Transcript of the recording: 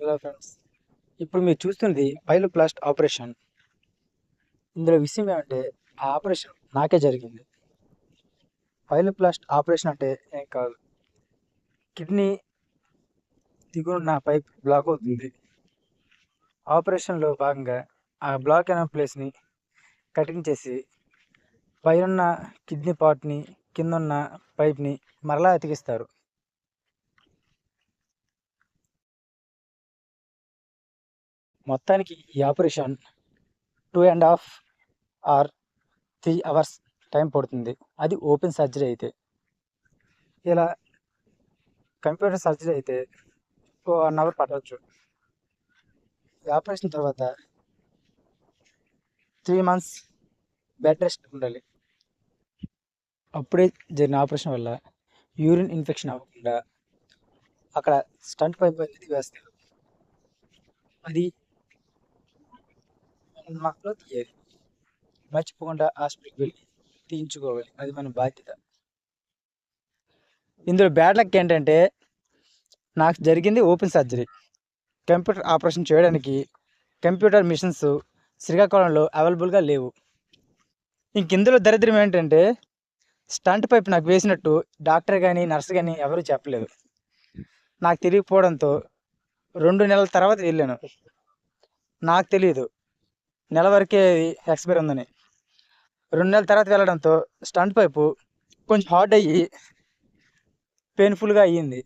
Hello friends, ఇప్పుడు మీరు చూస్తున్నది పైలోప్లాస్ట్ ఆపరేషన్. ఇందులో విషయం ఏమంటే ఆ ఆపరేషన్ నాకే జరిగింది. పైలోప్లాస్ట్ ఆపరేషన్ అంటే ఏం కాదు, కిడ్నీ దిగువన పైప్ బ్లాక్ అవుతుంది. ఆపరేషన్లో భాగంగా ఆ బ్లాక్ అయిన ప్లేస్ని కటింగ్ చేసి పైనున్న కిడ్నీ పార్ట్ని కిందున్న పైప్ని మరలా అతికిస్తారు. మొత్తానికి ఈ ఆపరేషన్ 2.5 ఆర్ 3 అవర్స్ టైం పడుతుంది. అది ఓపెన్ సర్జరీ అయితే. ఇలా కంప్యూటర్ సర్జరీ అయితే 1 అవర్ పట్టవచ్చు. ఈ ఆపరేషన్ తర్వాత 3 మంత్స్ బెడ్ రెస్ట్ ఉండాలి. అప్పుడే జరిగిన ఆపరేషన్ వల్ల యూరిన్ ఇన్ఫెక్షన్ అవ్వకుండా అక్కడ స్టంట్ పైప్ అనేది వేస్తారు. అది 1 మంత్లో తీయాలి. మర్చిపోకుండా హాస్పిటల్కి వెళ్ళి తీయించుకోవాలి. అది మన బాధ్యత. ఇందులో బ్యాడ్ లక్ ఏంటంటే నాకు జరిగింది ఓపెన్ సర్జరీ. కంప్యూటర్ ఆపరేషన్ చేయడానికి కంప్యూటర్ మిషన్స్ శ్రీకాకుళంలో అవైలబుల్గా లేవు. ఇందులో దరిద్రం ఏంటంటే స్టంట్ పైప్ నాకు వేసినట్టు డాక్టర్ కానీ నర్స్ కానీ ఎవరు చెప్పలేదు. నాకు తెలియకపోవడంతో 2 నెలల తర్వాత వెళ్ళాను. నాకు తెలియదు నెల వరకే ఎక్స్పైర్ ఉందని. 2 నెలల తర్వాత వెళ్ళడంతో స్టంట్ పైపు కొంచెం హార్డ్ అయ్యి పెయిన్ఫుల్గా అయ్యింది.